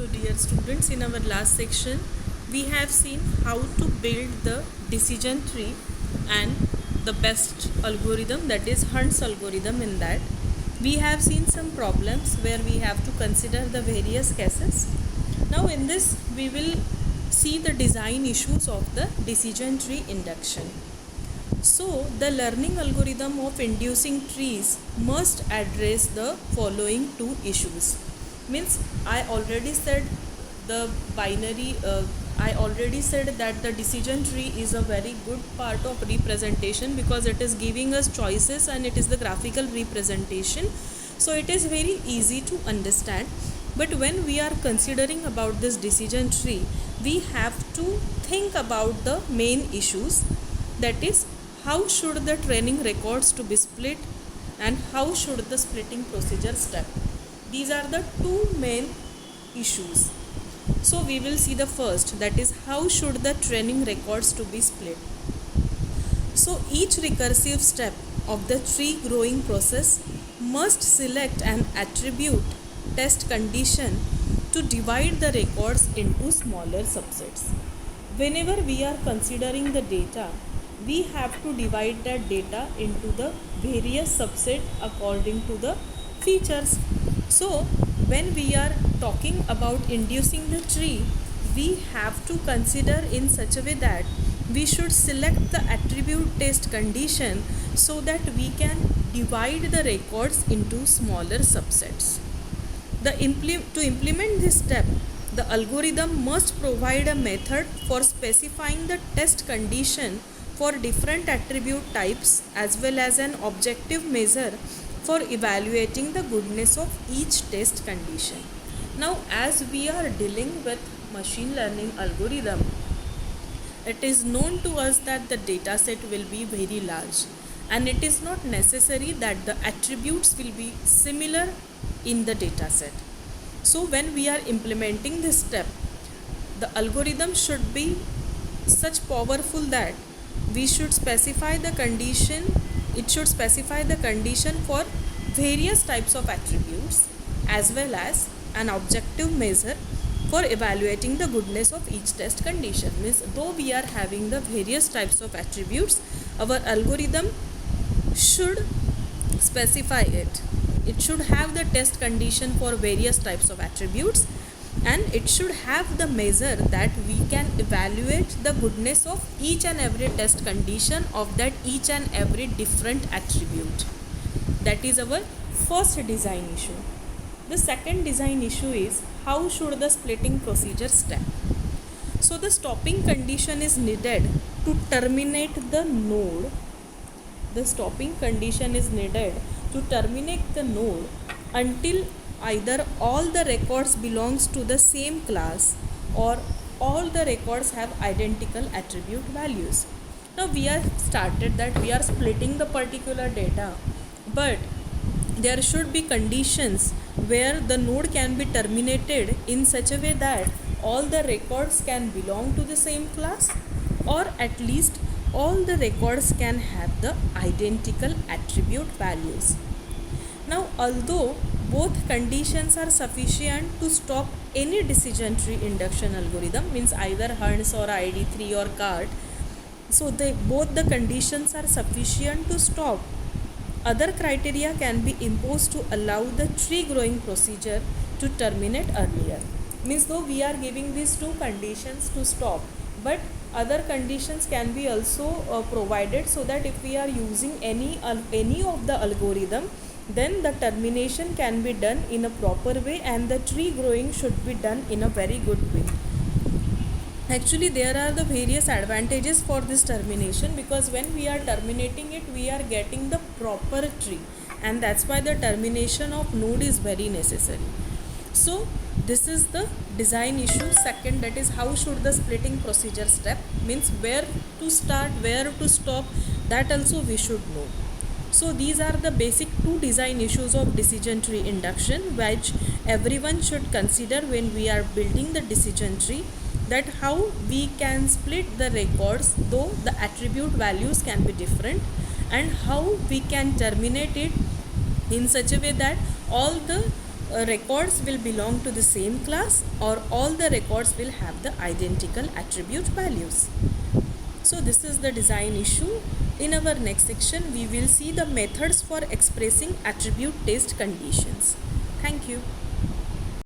So dear students, in our last section we have seen how to build the decision tree and the best algorithm, that is Hunt's algorithm. In that we have seen some problems where we have to consider the various cases. Now in this we will see the design issues of the decision tree induction. So the learning algorithm of inducing trees must address the following two issues. Means I already said that the decision tree is a very good part of representation because it is giving us choices and it is the graphical representation, so it is very easy to understand. But when we are considering about this decision tree, we have to think about the main issues, that is how should the training records to be split and how should the splitting procedure step. These are the two main issues. So we will see the first, that is how should the training records to be split. So each recursive step of the tree growing process must select an attribute test condition to divide the records into smaller subsets. Whenever we are considering the data, we have to divide that data into the various subset according to the features. So when we are talking about inducing the tree, we have to consider in such a way that we should select the attribute test condition so that we can divide the records into smaller subsets. To implement this step, the algorithm must provide a method for specifying the test condition for different attribute types as well as an objective measure for evaluating the goodness of each test condition. Now as we are dealing with machine learning algorithm, it is known to us that the data set will be very large and it is not necessary that the attributes will be similar in the data set. So when we are implementing this step, the algorithm should be such powerful that we should specify the condition, it should specify the condition for various types of attributes as well as an objective measure for evaluating the goodness of each test condition. Means though we are having the various types of attributes, our algorithm should specify it. It should have the test condition for various types of attributes and it should have the measure that we can evaluate the goodness of each and every test condition of that each and every different attribute. That is our first design issue. The second design issue is how should the splitting procedure step. So the stopping condition is needed to terminate the node. The stopping condition is needed to terminate the node until either all the records belongs to the same class or all the records have identical attribute values. Now we are started that we are splitting the particular data, but there should be conditions where the node can be terminated in such a way that all the records can belong to the same class or at least all the records can have the identical attribute values. Now although both conditions are sufficient to stop any decision tree induction algorithm, means either Hunt's or ID3 or CART, so both the conditions are sufficient to stop, other criteria can be imposed to allow the tree growing procedure to terminate earlier. Means though we are giving these two conditions to stop, but other conditions can be also provided so that if we are using any of the algorithm, then the termination can be done in a proper way and the tree growing should be done in a very good way. Actually there are the various advantages for this termination because when we are terminating it, we are getting the proper tree and that's why the termination of node is very necessary. So this is the design issue. Second, that is how should the splitting procedure step, means where to start, where to stop, that also we should know. So these are the basic two design issues of decision tree induction which everyone should consider when we are building the decision tree, that how we can split the records though the attribute values can be different and how we can terminate it in such a way that all the records will belong to the same class, or all the records will have the identical attribute values. So this is the design issue. In our next section, we will see the methods for expressing attribute test conditions. Thank you.